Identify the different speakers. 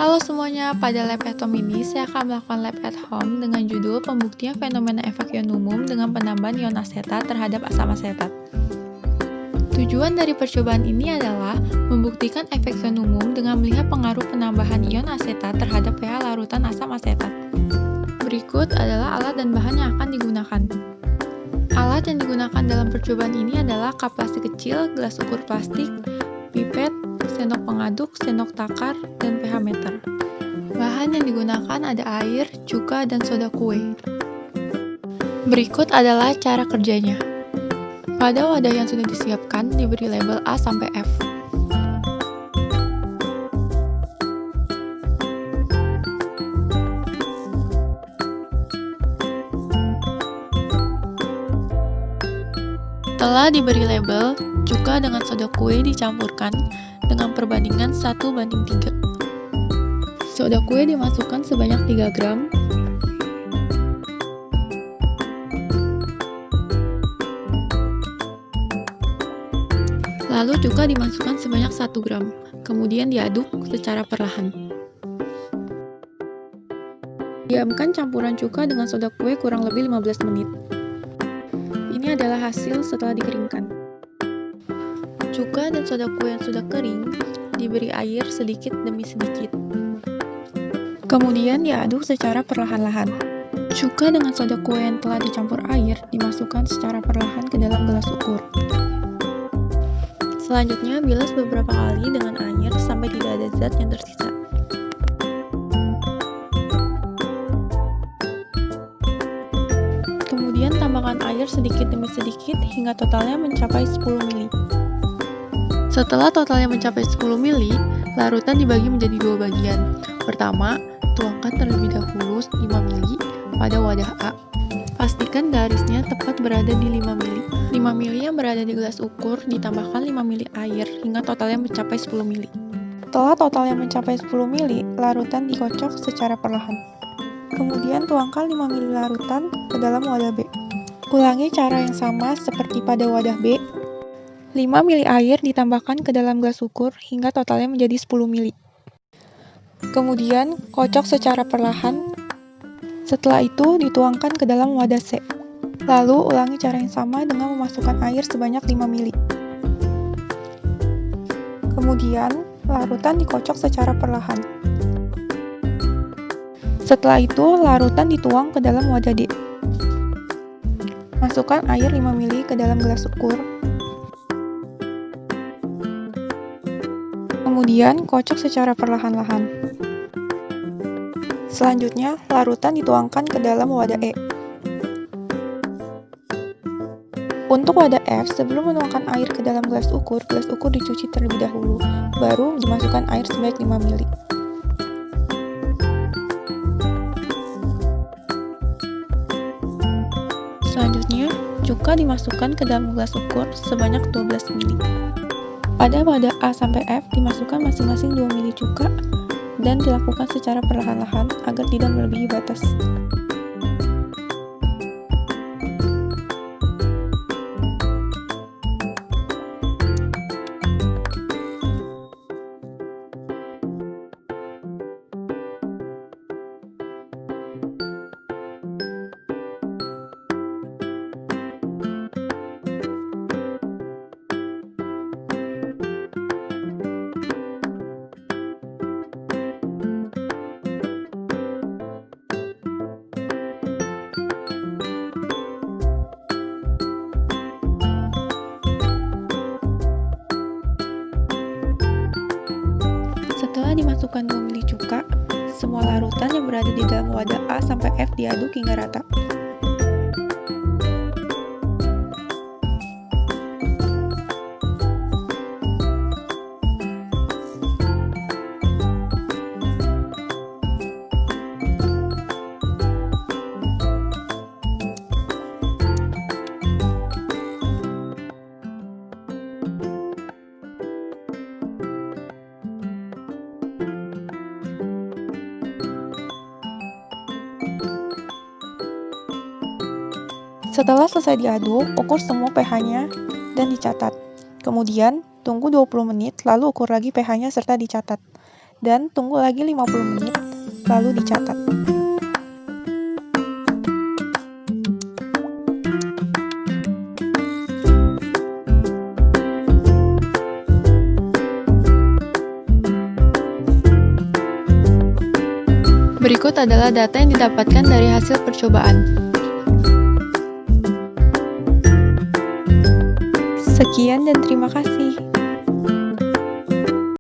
Speaker 1: Halo semuanya, pada lab at home ini saya akan melakukan lab at home dengan judul pembuktian fenomena efek ion umum dengan penambahan ion asetat terhadap asam asetat. Tujuan dari percobaan ini adalah membuktikan efek ion umum dengan melihat pengaruh penambahan ion asetat terhadap pH larutan asam asetat. Berikut adalah alat dan bahan yang akan digunakan. Alat yang digunakan dalam percobaan ini adalah cup plastik kecil, gelas ukur plastik, pipet, sendok pengaduk, sendok takar, dan pH meter. Bahan yang digunakan ada air, cuka, dan soda kue. Berikut adalah cara kerjanya. Pada wadah yang sudah disiapkan diberi label A sampai F. Setelah diberi label, cuka dengan soda kue dicampurkan dengan perbandingan 1:3. Soda kue dimasukkan sebanyak 3 gram. Lalu cuka dimasukkan sebanyak 1 gram. Kemudian diaduk secara perlahan. Diamkan campuran cuka dengan soda kue kurang lebih 15 menit. Ini adalah hasil setelah dikeringkan. Cuka dan soda kue yang sudah kering diberi air sedikit demi sedikit. Kemudian diaduk secara perlahan-lahan. Cuka dengan soda kue yang telah dicampur air dimasukkan secara perlahan ke dalam gelas ukur. Selanjutnya bilas beberapa kali dengan air sampai tidak ada zat yang tersisa. Kemudian tambahkan air sedikit demi sedikit hingga totalnya mencapai 10 ml. Setelah totalnya mencapai 10 ml, larutan dibagi menjadi 2 bagian. Pertama, tuangkan terlebih dahulu 5 ml pada wadah A. Pastikan garisnya tepat berada di 5 ml. 5 ml yang berada di gelas ukur ditambahkan 5 ml air hingga totalnya mencapai 10 ml. Setelah totalnya mencapai 10 ml, larutan dikocok secara perlahan. Kemudian tuangkan 5 ml larutan ke dalam wadah B. Ulangi cara yang sama seperti pada wadah B. 5 ml air ditambahkan ke dalam gelas ukur hingga totalnya menjadi 10 ml. Kemudian, kocok secara perlahan. Setelah itu, dituangkan ke dalam wadah C. Lalu, ulangi cara yang sama dengan memasukkan air sebanyak 5 ml. Kemudian, larutan dikocok secara perlahan. Setelah itu, larutan dituang ke dalam wadah D. Masukkan air 5 ml ke dalam gelas ukur. Kemudian, kocok secara perlahan-lahan. Selanjutnya, larutan dituangkan ke dalam wadah E. Untuk wadah F, sebelum menuangkan air ke dalam gelas ukur dicuci terlebih dahulu, baru dimasukkan air sebanyak 5 ml. Selanjutnya, cuka dimasukkan ke dalam gelas ukur sebanyak 12 ml. Pada wadah A sampai F dimasukkan masing-masing 2 ml cuka dan dilakukan secara perlahan-lahan agar tidak melebihi batas. Setelah dimasukkan 2 ml cuka, semua larutan yang berada di dalam wadah A sampai F diaduk hingga rata. Setelah selesai diaduk, ukur semua pH-nya dan dicatat. Kemudian, tunggu 20 menit, lalu ukur lagi pH-nya serta dicatat. dan tunggu lagi 50 menit, lalu dicatat. Berikut adalah data yang didapatkan dari hasil percobaan. Sekian dan terima kasih.